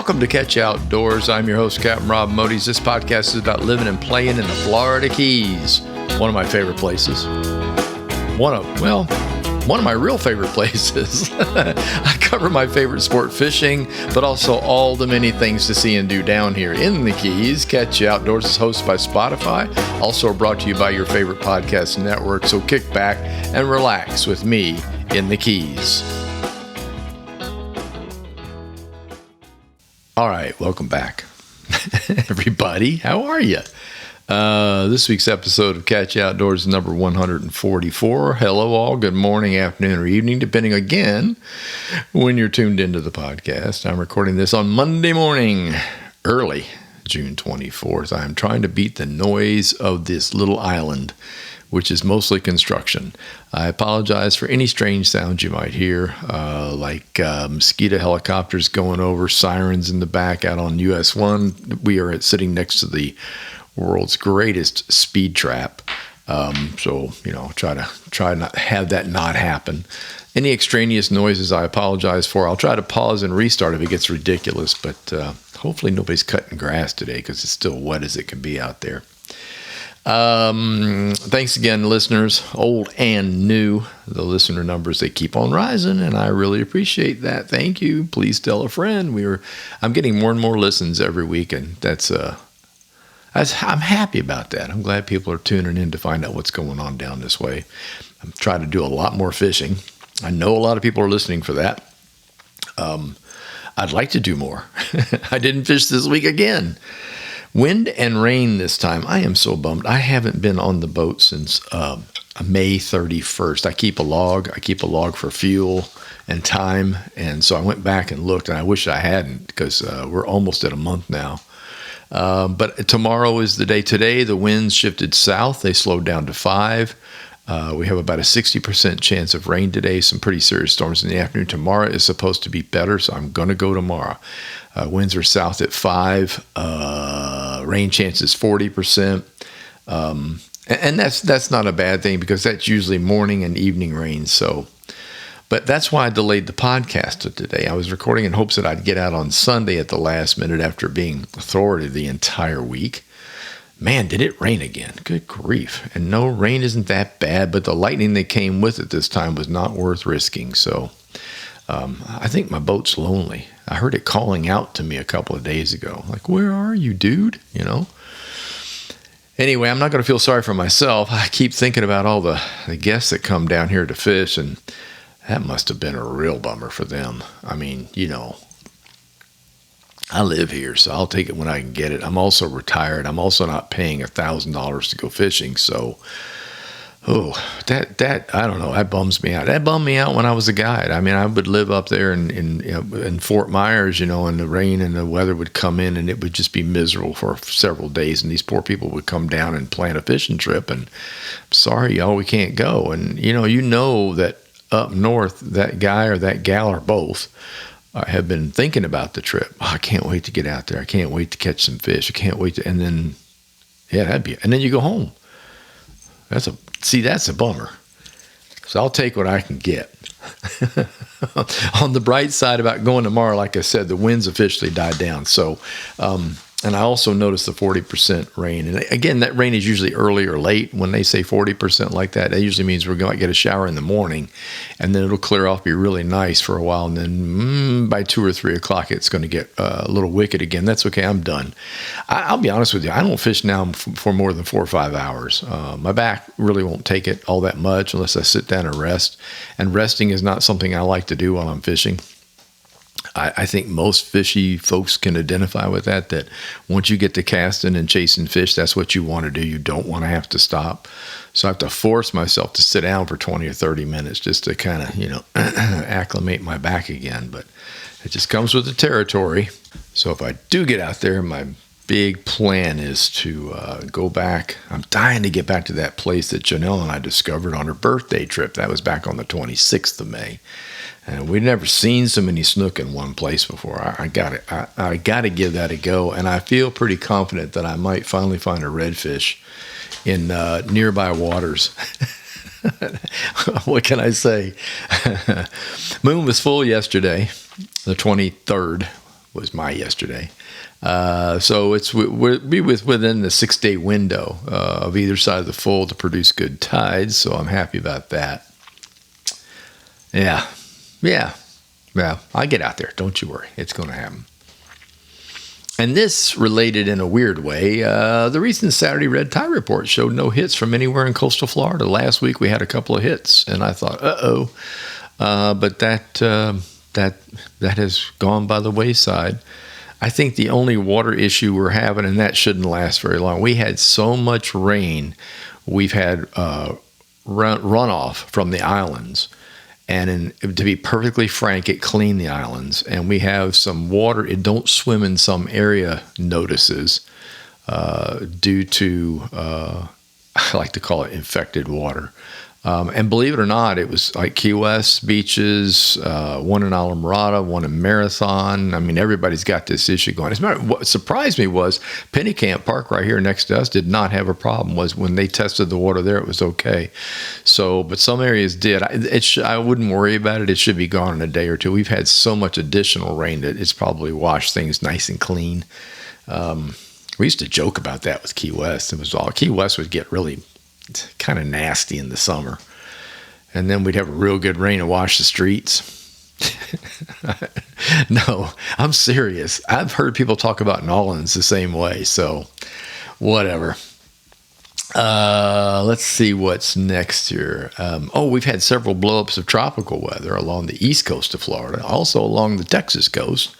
Welcome to Catch You Outdoors. I'm your host, Captain Rob Modies. This podcast is about living and playing in the Florida Keys, one of my favorite places. One of my real favorite places. I cover my favorite sport, fishing, but also all the many things to see and do down here in the Keys. Catch You Outdoors is hosted by Spotify, also brought to you by your favorite podcast network. So kick back and relax with me in the Keys. All right, welcome back, everybody. How are you? This week's episode of Catch You Outdoors is number 144. Hello all, good morning, afternoon, or evening, depending again when you're tuned into the podcast. I'm recording this on Monday morning, early June 24th. I'm trying to beat the noise of this little island, which is mostly construction. I apologize for any strange sounds you might hear, like mosquito helicopters going over, sirens in the back out on US 1. We are sitting next to the world's greatest speed trap. So, try not have that not happen. Any extraneous noises I apologize for. I'll try to pause and restart if it gets ridiculous, but hopefully nobody's cutting grass today because it's still wet as it can be out there. Thanks again, listeners, old and new. The listener numbers, they keep on rising, and I really appreciate that. Thank you. Please tell a friend. I'm getting more and more listens every week, and I'm happy about that. I'm glad people are tuning in to find out what's going on down this way. I'm trying to do a lot more fishing. I know a lot of people are listening for that. I'd like to do more. I didn't fish this week again. Wind and rain this time. I am so bummed. I haven't been on the boat since May 31st. I keep a log for fuel and time. And so I went back and looked, and I wish I hadn't because we're almost at a month now. But tomorrow is the day. Today, the winds shifted south. They slowed down to 5. We have about a 60% chance of rain today, some pretty serious storms in the afternoon. Tomorrow is supposed to be better, so I'm going to go tomorrow. Winds are south at 5. Rain chances 40%. And that's not a bad thing because that's usually morning and evening rain. But that's why I delayed the podcast to today. I was recording in hopes that I'd get out on Sunday at the last minute after being thwarted the entire week. Man, did it rain again. Good grief. And no, rain isn't that bad, but the lightning that came with it this time was not worth risking. So I think my boat's lonely. I heard it calling out to me a couple of days ago. Like, where are you, dude? Anyway, I'm not going to feel sorry for myself. I keep thinking about all the guests that come down here to fish, and that must have been a real bummer for them. I mean, I live here, so I'll take it when I can get it. I'm also retired. I'm also not paying $1,000 to go fishing. So, that I don't know. That bums me out. That bummed me out when I was a guide. I mean, I would live up there in Fort Myers, and the rain and the weather would come in, and it would just be miserable for several days. And these poor people would come down and plan a fishing trip, and sorry, y'all, we can't go. And that up north, that guy or that gal or both have been thinking about the trip. Oh, I can't wait to get out there. I can't wait to catch some fish. I can't wait to, and then, and then you go home. That's a bummer. So I'll take what I can get. On the bright side about going tomorrow, like I said, the winds officially died down. So, and I also noticed the 40% rain. And again, that rain is usually early or late. When they say 40% like that, that usually means we're going to get a shower in the morning, and then it'll clear off, be really nice for a while. And then by 2 or 3 o'clock, it's going to get a little wicked again. That's okay. I'm done. I'll be honest with you. I don't fish now for more than 4 or 5 hours. My back really won't take it all that much unless I sit down and rest. And resting is not something I like to do while I'm fishing. I think most fishy folks can identify with that once you get to casting and chasing fish, that's what you want to do. You don't want to have to stop. So I have to force myself to sit down for 20 or 30 minutes just to kind of, acclimate my back again. But it just comes with the territory. So if I do get out there, my big plan is to go back. I'm dying to get back to that place that Janelle and I discovered on her birthday trip. That was back on the 26th of May. And we'd never seen so many snook in one place before. I got to give that a go. And I feel pretty confident that I might finally find a redfish in nearby waters. What can I say? Moon was full yesterday, the 23rd. was my yesterday. So we'll be within the 6-day window of either side of the full to produce good tides. So I'm happy about that. Yeah. I get out there. Don't you worry. It's going to happen. And this related in a weird way. The recent Saturday red tide report showed no hits from anywhere in coastal Florida. Last week we had a couple of hits, and I thought, but that has gone by the wayside. I think the only water issue we're having, and that shouldn't last very long. We had so much rain. We've had runoff from the islands. And to be perfectly frank, it cleaned the islands. And we have some water. It don't swim in some area notices due to, I like to call it infected water. And believe it or not, it was like Key West beaches, one in Islamorada, one in Marathon. I mean, everybody's got this issue going. As a matter, what surprised me was Pennycamp Park right here next to us did not have a problem. Was when they tested the water there, it was okay. So, but some areas did. I wouldn't worry about it. It should be gone in a day or two. We've had so much additional rain that it's probably washed things nice and clean. We used to joke about that with Key West. It was all Key West would get really kind of nasty in the summer, and then we'd have a real good rain and wash the streets. No, I'm serious. I've heard people talk about New Orleans the same way, so whatever. Let's see what's next here. We've had several blowups of tropical weather along the east coast of Florida, also along the Texas coast,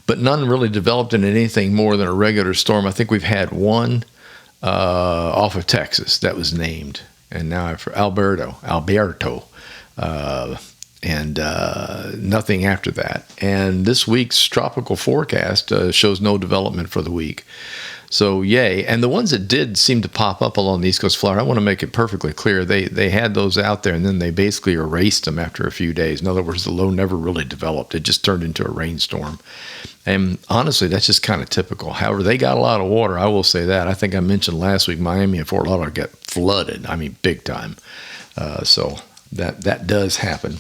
but none really developed into anything more than a regular storm. I think we've had one off of Texas that was named, and now for Alberto, and nothing after that. And this week's tropical forecast shows no development for the week. So yay. And the ones that did seem to pop up along the East Coast of Florida, I want to make it perfectly clear, they had those out there and then they basically erased them after a few days. In other words, the low never really developed. It just turned into a rainstorm. And honestly, that's just kind of typical. However, they got a lot of water. I will say that. I think I mentioned last week, Miami and Fort Lauderdale got flooded. I mean, big time. So that does happen.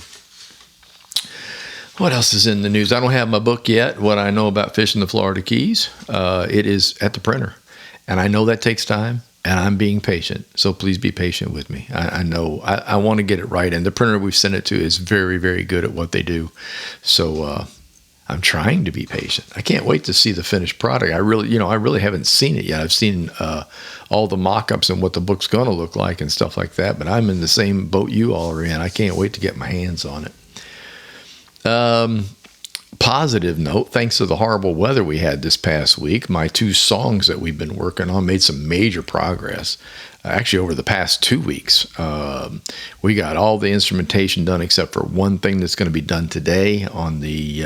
What else is in the news? I don't have my book yet, What I Know About Fishing the Florida Keys. It is at the printer. And I know that takes time, and I'm being patient. So please be patient with me. I know I want to get it right. And the printer we've sent it to is very, very good at what they do. So I'm trying to be patient. I can't wait to see the finished product. I really haven't seen it yet. I've seen all the mock-ups and what the book's going to look like and stuff like that. But I'm in the same boat you all are in. I can't wait to get my hands on it. Positive note, thanks to the horrible weather we had this past week, my 2 songs that we've been working on made some major progress. Actually, over the past 2 weeks, we got all the instrumentation done except for one thing that's going to be done today on the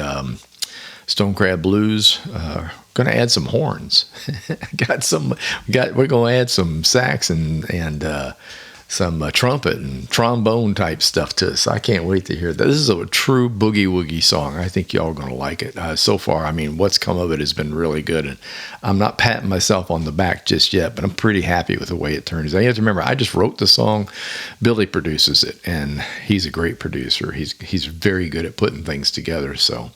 Stone Crab Blues. Going to add some horns. We're going to add some sax and some trumpet and trombone type stuff to us. I can't wait to hear that. This is a true boogie woogie song. I think y'all are going to like it. So far, I mean, what's come of it has been really good. And I'm not patting myself on the back just yet, but I'm pretty happy with the way it turns out. You have to remember, I just wrote the song. Billy produces it, and he's a great producer. He's very good at putting things together. So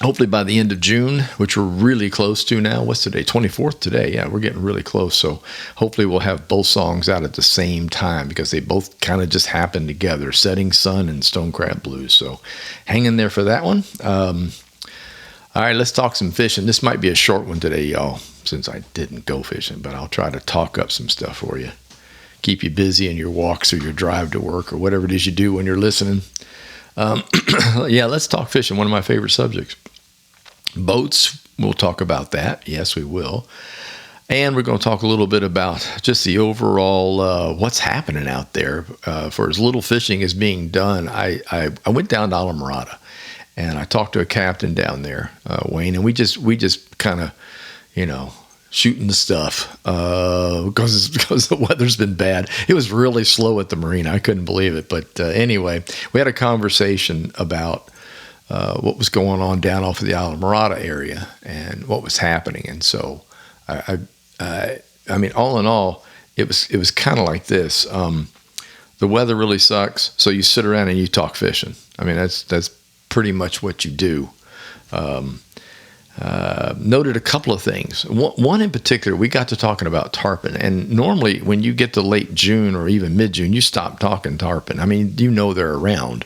hopefully by the end of June, which we're really close to now. What's today? 24th today. Yeah, we're getting really close. So hopefully we'll have both songs out at the same time because they both kind of just happen together, Setting Sun and Stone Crab Blues. So hang in there for that one. All right, let's talk some fishing. This might be a short one today, y'all, since I didn't go fishing, but I'll try to talk up some stuff for you. Keep you busy in your walks or your drive to work or whatever it is you do when you're listening. Yeah, let's talk fishing, one of my favorite subjects. Boats, we'll talk about that. Yes, we will. And we're going to talk a little bit about just the overall what's happening out there for as little fishing as being done. I went down to Islamorada, and I talked to a captain down there, Wayne, and we just kind of, shooting the stuff because the weather's been bad. It was really slow at the marina. I couldn't believe it. But anyway, we had a conversation about what was going on down off of the Islamorada area and what was happening. And so, I mean, all in all, it was kind of like this. The weather really sucks, so you sit around and you talk fishing. I mean, that's pretty much what you do noted a couple of things. One in particular, we got to talking about tarpon. And normally when you get to late June or even mid-June, you stop talking tarpon. I mean, they're around.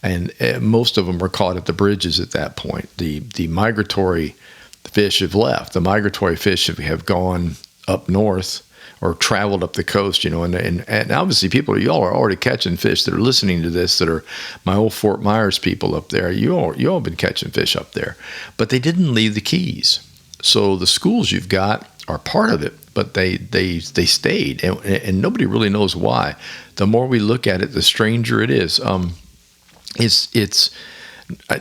And most of them are caught at the bridges at that point. The migratory fish have left. The migratory fish have gone up north or traveled up the coast, and obviously y'all are already catching fish that are listening to this, that are my old Fort Myers people up there. You all been catching fish up there, but they didn't leave the Keys. So the schools you've got are part of it, but they stayed, and nobody really knows why. The more we look at it, the stranger it is. It's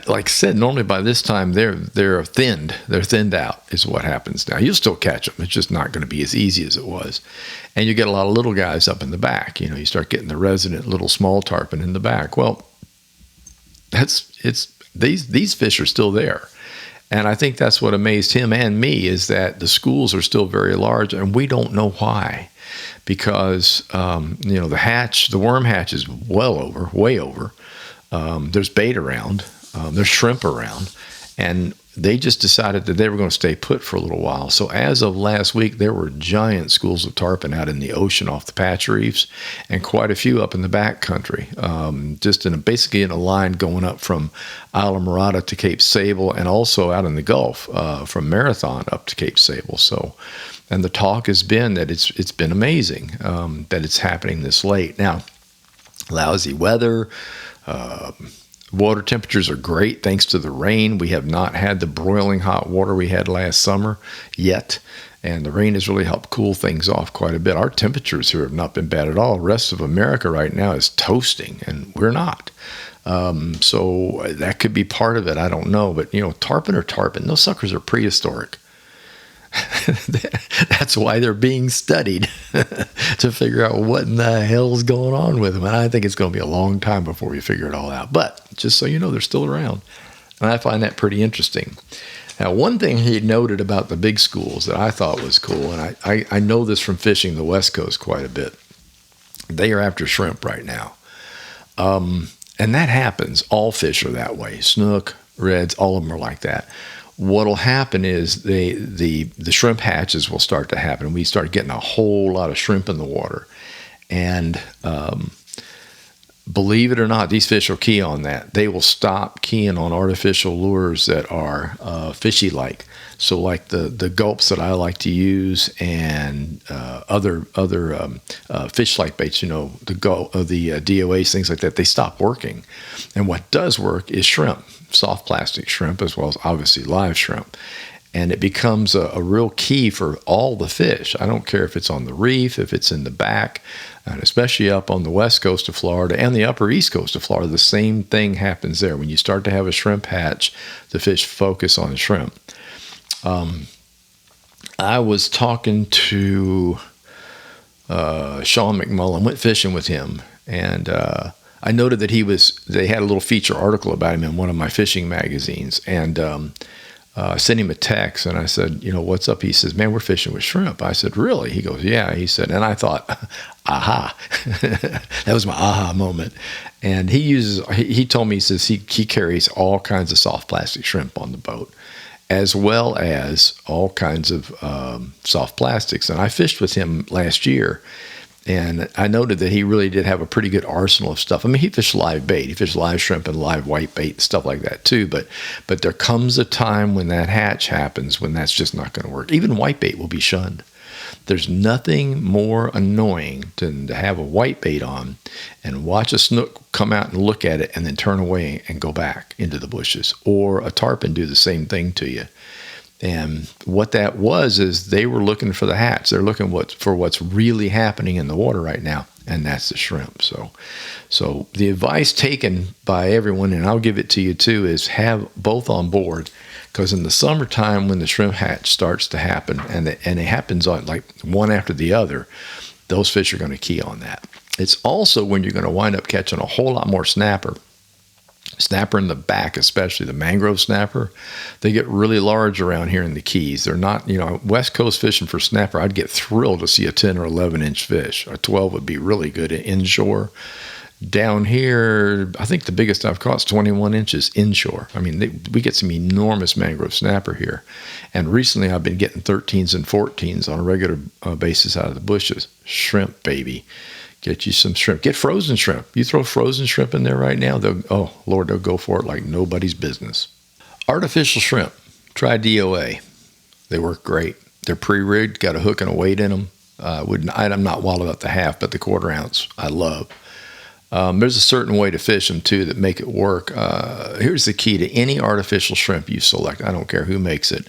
like I said, normally by this time they're thinned out is what happens now. You'll still catch them. It's just not going to be as easy as it was. And you get a lot of little guys up in the back. You start getting the resident little small tarpon in the back. Well, these fish are still there. And I think that's what amazed him and me, is that the schools are still very large, and we don't know why. Because the worm hatch is way over. There's bait around. There's shrimp around, and they just decided that they were going to stay put for a little while. So as of last week, there were giant schools of tarpon out in the ocean off the patch reefs, and quite a few up in the back country, just basically in a line going up from Isla Morada to Cape Sable, and also out in the Gulf from Marathon up to Cape Sable. So, and the talk has been that it's been amazing that it's happening this late. Now, lousy weather. Water temperatures are great thanks to the rain. We have not had the broiling hot water we had last summer yet, and the rain has really helped cool things off quite a bit. Our temperatures here have not been bad at all. The rest of America right now is toasting, and we're not. So that could be part of it. I don't know, but tarpon are tarpon. Those suckers are prehistoric. That's why they're being studied to figure out what in the hell's going on with them. And I think it's going to be a long time before we figure it all out. But just so you know, they're still around. And I find that pretty interesting. Now, one thing he noted about the big schools that I thought was cool, and I know this from fishing the West Coast quite a bit, they are after shrimp right now. And that happens. All fish are that way. Snook, reds, all of them are like that. What'll happen is the shrimp hatches will start to happen. We start getting a whole lot of shrimp in the water. And believe it or not, these fish will key on that. They will stop keying on artificial lures that are fishy-like. So like the gulps that I like to use, and other fish-like baits, the DOAs, things like that, they stop working. And what does work is shrimp, soft plastic shrimp, as well as obviously live shrimp. And it becomes a real key for all the fish. I don't care if it's on the reef, if it's in the back, and especially up on the west coast of Florida and the upper east coast of Florida, the same thing happens there. When you start to have a shrimp hatch, the fish focus on the shrimp. I was talking to Sean McMullen, went fishing with him, and I noted that they had a little feature article about him in one of my fishing magazines, and I sent him a text, and I said, what's up? He says, man, we're fishing with shrimp. I said, really? He goes, yeah. He said, and I thought, aha. That was my aha moment. And he told me, he says he carries all kinds of soft plastic shrimp on the boat, as well as all kinds of soft plastics. And I fished with him last year, and I noted that he really did have a pretty good arsenal of stuff. I mean, he fished live bait. He fished live shrimp and live white bait and stuff like that too. But there comes a time when that hatch happens when that's just not going to work. Even white bait will be shunned. There's nothing more annoying than to have a white bait on and watch a snook come out and look at it and then turn away and go back into the bushes, or a tarpon do the same thing to you. And what that was is they were looking for the hatch. They're looking for what's really happening in the water right now, and that's the shrimp. So the advice taken by everyone, and I'll give it to you too, is have both on board, because in the summertime when the shrimp hatch starts to happen, and it happens on like one after the other, those fish are going to key on that. It's also when you're going to wind up catching a whole lot more snapper in the back, especially the mangrove snapper. They get really large around here in the Keys. They're not, West Coast fishing for snapper, I'd get thrilled to see a 10 or 11 inch fish. A 12 would be really good inshore. Down here, I think the biggest I've caught is 21 inches inshore. I mean, we get some enormous mangrove snapper here. And recently I've been getting 13s and 14s on a regular basis out of the bushes. Shrimp, baby. Get you some shrimp. Get frozen shrimp. You throw frozen shrimp in there right now, oh, Lord, they'll go for it like nobody's business. Artificial shrimp. Try DOA. They work great. They're pre-rigged, got a hook and a weight in them. I'm not wild about the half, but the 1/4 ounce I love. There's a certain way to fish them too that make it work. Here's the key to any artificial shrimp you select. I don't care who makes it.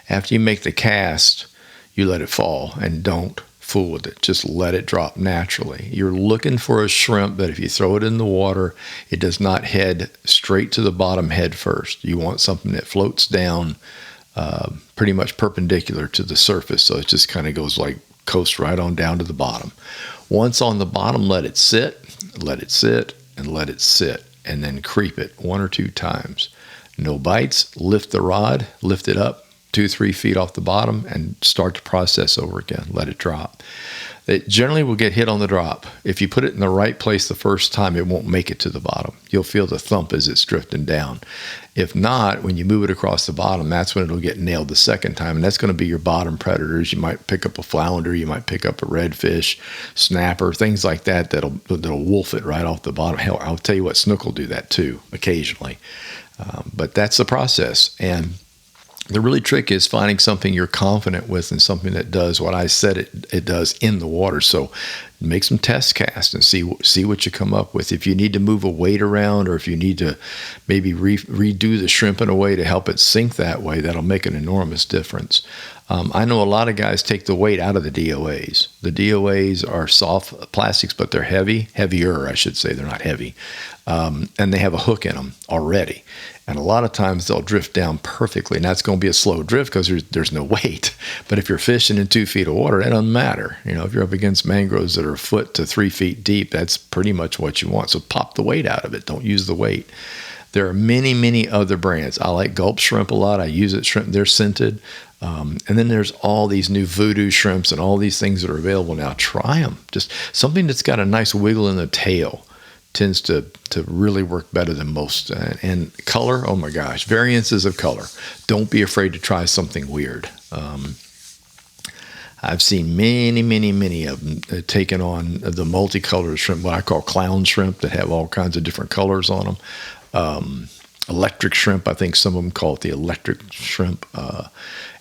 After you make the cast, you let it fall and don't fool with it. Just let it drop naturally. You're looking for a shrimp that if you throw it in the water, it does not head straight to the bottom head first. You want something that floats down pretty much perpendicular to the surface. So it just kind of goes like coast right on down to the bottom. Once on the bottom, let it sit, and let it sit, and then creep it 1 or 2 times. No bites, lift the rod, lift it up 2-3 feet off the bottom and start the process over again. Let it drop. It generally will get hit on the drop. If you put it in the right place the first time, it won't make it to the bottom. You'll feel the thump as it's drifting down. If not, when you move it across the bottom, that's when it'll get nailed the second time, and that's going to be your bottom predators. You might pick up a flounder, you might pick up a redfish, snapper, things like that that'll wolf it right off the bottom. Hell, I'll tell you what, snook will do that too, occasionally. But that's the process, and the really trick is finding something you're confident with and something that does what I said it does in the water. So make some test casts and see what you come up with. If you need to move a weight around, or if you need to maybe redo the shrimp in a way to help it sink that way, that'll make an enormous difference. I know a lot of guys take the weight out of the DOAs. The DOAs are soft plastics, but they're heavier, I should say. They're not heavy. And they have a hook in them already. And a lot of times they'll drift down perfectly. And that's going to be a slow drift because there's no weight. But if you're fishing in 2 feet of water, that doesn't matter. You know, if you're up against mangroves that are 1 foot to 3 feet deep, that's pretty much what you want. So pop the weight out of it. Don't use the weight. There are many, many other brands. I like Gulp Shrimp a lot. I use it shrimp. They're scented. And then there's all these new voodoo shrimps and all these things that are available now. Try them. Just something that's got a nice wiggle in the tail tends to really work better than most. And color, oh my gosh, variances of color. Don't be afraid to try something weird. I've seen many of them taking on the multicolored shrimp, what I call clown shrimp, that have all kinds of different colors on them. Electric shrimp, I think some of them call it the electric shrimp.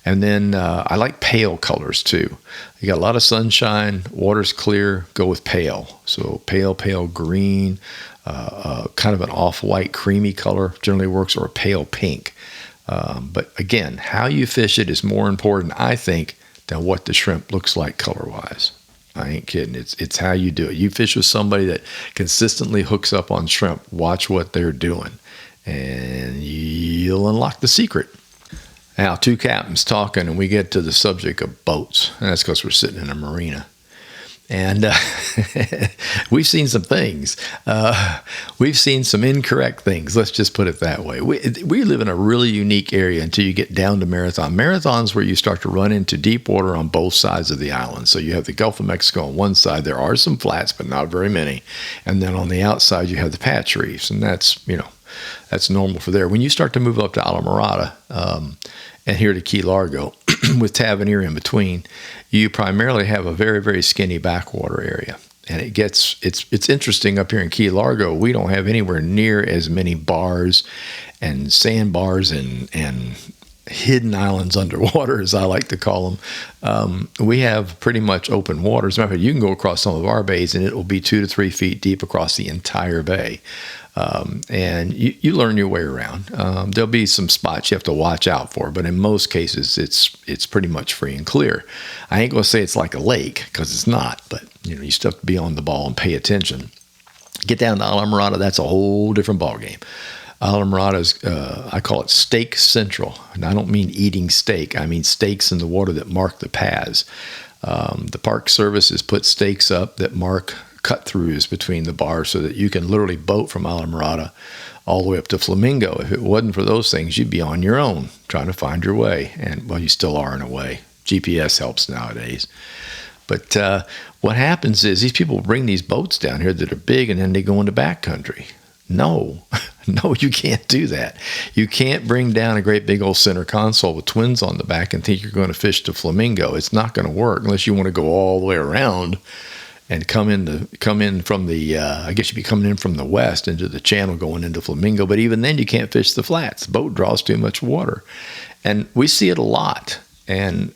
And then I like pale colors too. You got a lot of sunshine, water's clear, go with pale. So pale green, kind of an off-white creamy color generally works, or a pale pink. But again, how you fish it is more important, I think, than what the shrimp looks like color-wise. I ain't kidding. It's how you do it. You fish with somebody that consistently hooks up on shrimp. Watch what they're doing, and you'll unlock the secret. Now, 2 captains talking, and we get to the subject of boats. And that's because we're sitting in a marina. And we've seen some things. We've seen some incorrect things. Let's just put it that way. We live in a really unique area until you get down to Marathon. Marathon's where you start to run into deep water on both sides of the island. So you have the Gulf of Mexico on one side. There are some flats, but not very many. And then on the outside, you have the patch reefs. And that's normal for there. When you start to move up to Islamorada, and here to Key Largo, with Tavernier in between, you primarily have a very, very skinny backwater area. And it's interesting up here in Key Largo, we don't have anywhere near as many bars and sandbars and hidden islands underwater, as I like to call them. We have pretty much open water. As a matter of fact, you can go across some of our bays and it will be 2 to 3 feet deep across the entire bay. And you learn your way around. There'll be some spots you have to watch out for, but in most cases, it's pretty much free and clear. I ain't gonna say it's like a lake, because it's not, but you still have to be on the ball and pay attention. Get down to Islamorada, that's a whole different ballgame. Islamorada is, I call it steak central. And I don't mean eating steak. I mean stakes in the water that mark the paths. The Park Service has put stakes up that mark cut-throughs between the bars so that you can literally boat from Islamorada all the way up to Flamingo. If it wasn't for those things, you'd be on your own trying to find your way. And, well, you still are in a way. GPS helps nowadays. But what happens is these people bring these boats down here that are big, and then they go into backcountry. No, no, you can't do that. You can't bring down a great big old center console with twins on the back and think you're going to fish the flamingo. It's not going to work unless you want to go all the way around and come in from the, I guess you'd be coming in from the west into the channel going into flamingo. But even then, you can't fish the flats. The boat draws too much water. And we see it a lot. And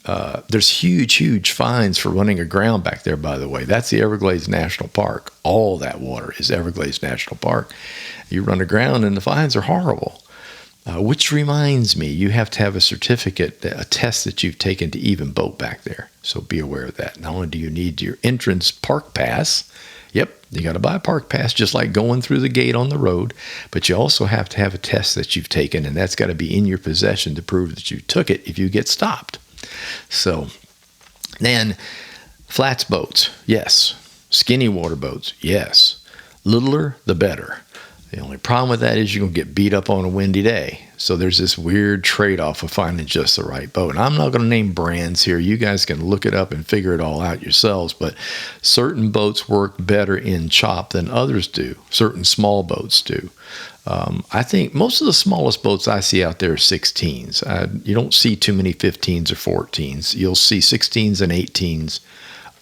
there's huge, huge fines for running aground back there, by the way. That's the Everglades National Park. All that water is Everglades National Park. You run aground and the fines are horrible. Which reminds me, you have to have a certificate, a test that you've taken to even boat back there. So be aware of that. Not only do you need your entrance park pass, yep, you got to buy a park pass, just like going through the gate on the road, but you also have to have a test that you've taken, and that's got to be in your possession to prove that you took it if you get stopped. So then flats boats, yes. Skinny water boats, yes. Littler, the better. The only problem with that is you're going to get beat up on a windy day. So there's this weird trade-off of finding just the right boat. And I'm not going to name brands here. You guys can look it up and figure it all out yourselves. But certain boats work better in chop than others do. Certain small boats do. I think most of the smallest boats I see out there are 16s. You don't see too many 15s or 14s. You'll see 16s and 18s.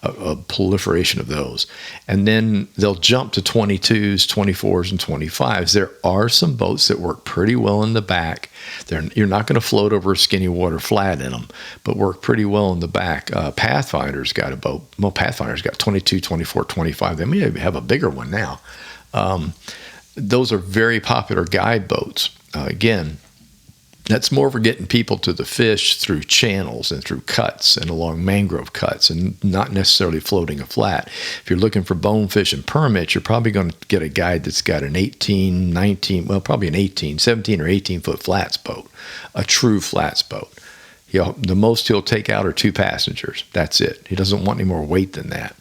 A proliferation of those. And then they'll jump to 22s, 24s, and 25s. There are some boats that work pretty well in the back. You're not going to float over a skinny water flat in them, but work pretty well in the back. Pathfinder's got a boat. Well, Pathfinder's got 22, 24, 25. They may have a bigger one now. Those are very popular guide boats. Again, that's more for getting people to the fish through channels and through cuts and along mangrove cuts, and not necessarily floating a flat. If you're looking for bonefish and permits, you're probably going to get a guide that's got an 18, 19, well, probably an 18, 17 or 18 foot flats boat, a true flats boat. The most he'll take out are 2 passengers. That's it. He doesn't want any more weight than that.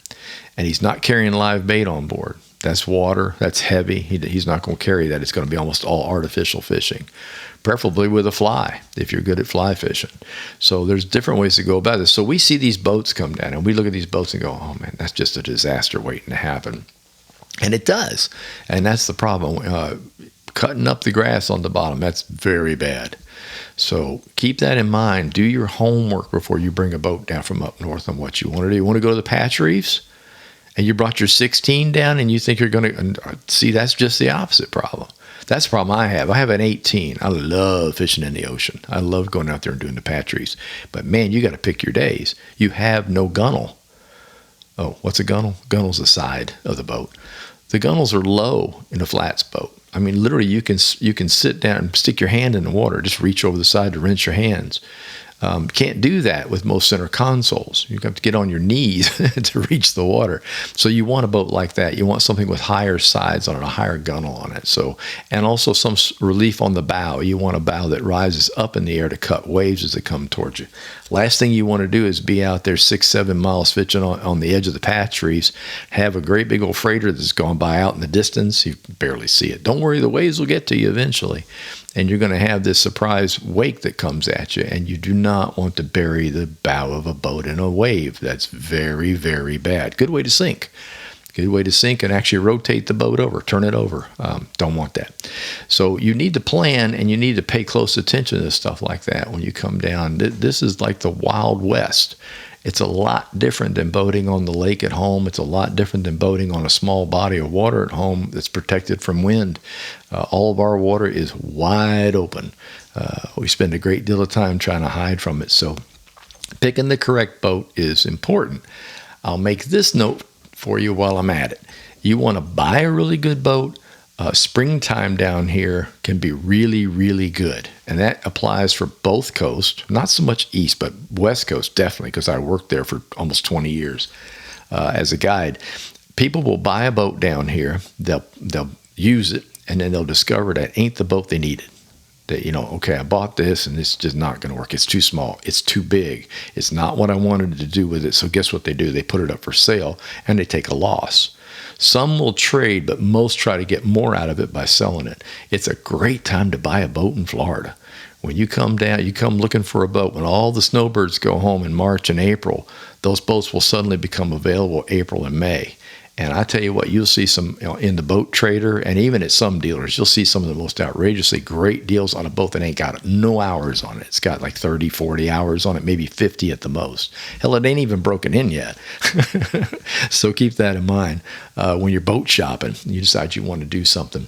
And he's not carrying live bait on board. That's water. That's heavy. He's not going to carry that. It's going to be almost all artificial fishing, preferably with a fly if you're good at fly fishing. So there's different ways to go about this. So we see these boats come down, and we look at these boats and go, oh, man, that's just a disaster waiting to happen. And it does. And that's the problem. Cutting up the grass on the bottom, that's very bad. So keep that in mind. Do your homework before you bring a boat down from up north on what you want to do. You want to go to the Patch Reefs? And you brought your 16 down and you think you're going to see, that's just the opposite problem. That's the problem I have. I have an 18. I love fishing in the ocean. I love going out there and doing the Patch Reefs. But man, you got to pick your days. You have no gunnel. Oh, what's a gunnel? Gunnel's the side of the boat. The gunnels are low in a flats boat. I mean, literally, you can sit down and stick your hand in the water, just reach over the side to rinse your hands. Can't do that with most center consoles. You have to get on your knees to reach the water. So you want a boat like that. You want something with higher sides on it, a higher gunnel on it. So, and also some relief on the bow. You want a bow that rises up in the air to cut waves as they come towards you. Last thing you want to do is be out there 6-7 miles fishing on the edge of the Patch Reefs, have a great big old freighter that's gone by out in the distance. You barely see it. Don't worry, the waves will get to you eventually. And you're going to have this surprise wake that comes at you, and you do not want to bury the bow of a boat in a wave. That's very, very bad. Good way to sink. Good way to sink and actually rotate the boat over, turn it over. Don't want that. So you need to plan, and you need to pay close attention to stuff like that when you come down. This is like the Wild West. It's a lot different than boating on the lake at home. It's a lot different than boating on a small body of water at home that's protected from wind. All of our water is wide open. We spend a great deal of time trying to hide from it. So picking the correct boat is important. I'll make this note for you while I'm at it. You want to buy a really good boat. Springtime down here can be really, really good. And that applies for both coasts, not so much east, but west coast, definitely, because I worked there for almost 20 years as a guide. People will buy a boat down here, they'll use it, and then they'll discover that ain't the boat they needed. That, okay, I bought this, and it's just not going to work. It's too small. It's too big. It's not what I wanted to do with it. So guess what they do? They put it up for sale, and they take a loss. Some will trade, but most try to get more out of it by selling it. It's a great time to buy a boat in Florida. when you come down, you come looking for a boat, when all the snowbirds go home in March and April, those boats will suddenly become available April and May. And I tell you what, you'll see some, in the boat trader and even at some dealers, you'll see some of the most outrageously great deals on a boat that ain't got no hours on it. It's got like 30, 40 hours on it, maybe 50 at the most. Hell, it ain't even broken in yet. So keep that in mind when you're boat shopping, you decide you want to do something.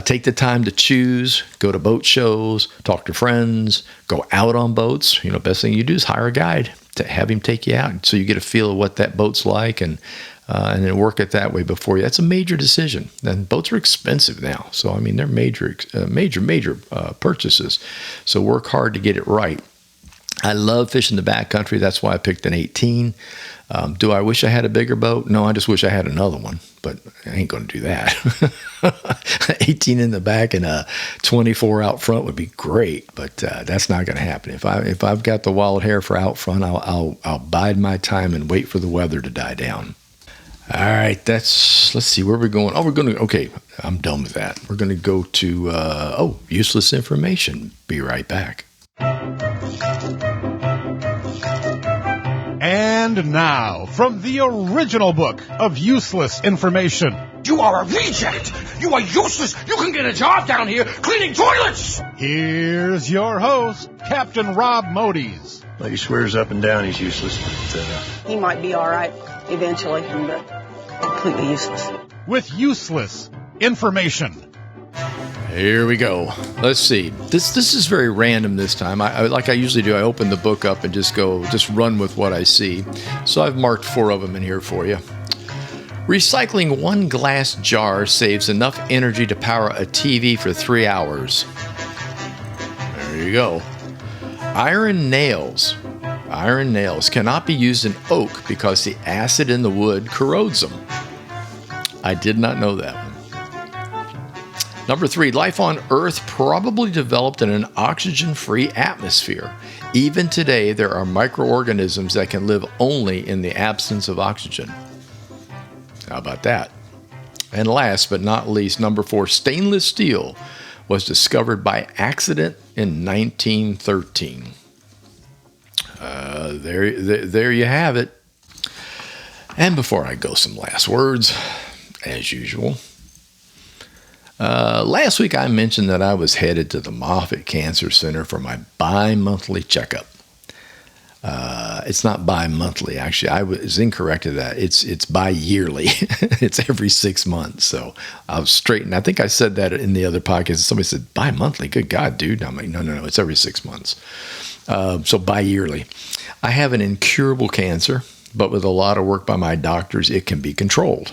Take the time to choose, go to boat shows, talk to friends, go out on boats. Best thing you do is hire a guide to have him take you out so you get a feel of what that boat's like and then work it that way before you. That's a major decision. And boats are expensive now. So, they're major purchases. So work hard to get it right. I love fishing the backcountry. That's why I picked an 18. Do I wish I had a bigger boat? No, I just wish I had another one. But I ain't going to do that. 18 in the back and a 24 out front would be great, but that's not going to happen. If I've got the wild hair for out front, I'll bide my time and wait for the weather to die down. All right, let's see, where we're going. Okay, I'm done with that. We're going to go to, useless information. Be right back. And now, from the original book of useless information. You are a reject! You are useless! You can get a job down here cleaning toilets! Here's your host, Captain Rob Modies. Well, he swears up and down he's useless, but he might be all right eventually, but completely useless. With useless information. Here we go. Let's see. This is very random this time. I like I usually do. I open the book up and just run with what I see. So I've marked 4 of them in here for you. Recycling 1 glass jar saves enough energy to power a TV for 3 hours. There you go. Iron nails cannot be used in oak because the acid in the wood corrodes them. I did not know that one. Number 3, life on Earth probably developed in an oxygen-free atmosphere. Even today, there are microorganisms that can live only in the absence of oxygen. How about that? And last but not least, number 4, stainless steel was discovered by accident in 1913. There you have it. And before I go, some last words, as usual. Last week I mentioned that I was headed to the Moffitt Cancer Center for my bi-monthly checkup. It's not bi-monthly, actually. I was incorrect to that. It's bi-yearly. It's every 6 months. So I was straightened. I think I said that in the other podcast. Somebody said, bi-monthly? Good God, dude. I'm like, no. It's every 6 months. So bi-yearly. I have an incurable cancer, but with a lot of work by my doctors, it can be controlled.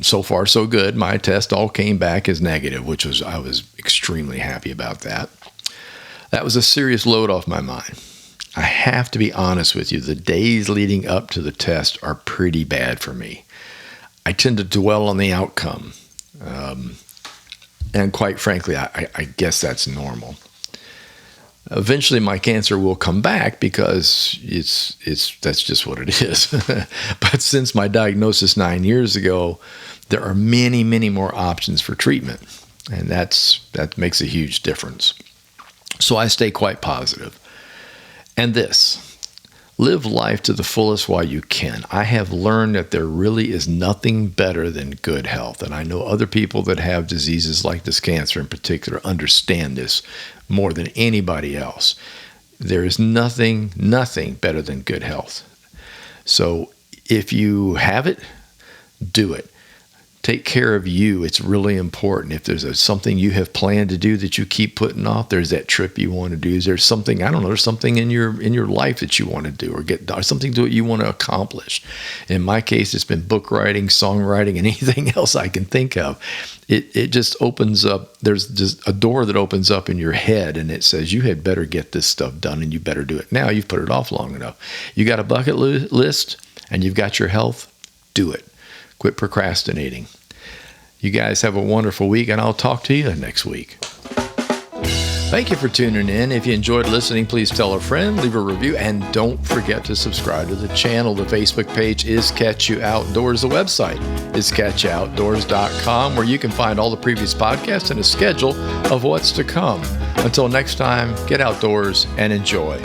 So far, so good. My test all came back as negative, I was extremely happy about that. That was a serious load off my mind. I have to be honest with you. The days leading up to the test are pretty bad for me. I tend to dwell on the outcome. And quite frankly, I guess that's normal. Eventually, my cancer will come back because that's just what it is. But since my diagnosis 9 years ago, there are many, many more options for treatment, and that makes a huge difference. So I stay quite positive. And live life to the fullest while you can. I have learned that there really is nothing better than good health, and I know other people that have diseases like this cancer in particular understand this more than anybody else. There is nothing better than good health. So if you have it, do it. Take care of you. It's really important. If there's something you have planned to do that you keep putting off, there's that trip you want to do. Is there something, there's something in your life that you want to do or something that you want to accomplish. In my case, it's been book writing, songwriting, and anything else I can think of. It just opens up. There's just a door that opens up in your head, and it says, you had better get this stuff done, and you better do it now. You've put it off long enough. You got a bucket list, and you've got your health. Do it. Quit procrastinating. You guys have a wonderful week, and I'll talk to you next week. Thank you for tuning in. If you enjoyed listening, please tell a friend, leave a review, and don't forget to subscribe to the channel. The Facebook page is Catch You Outdoors. The website is catchyoutdoors.com, where you can find all the previous podcasts and a schedule of what's to come. Until next time, get outdoors and enjoy.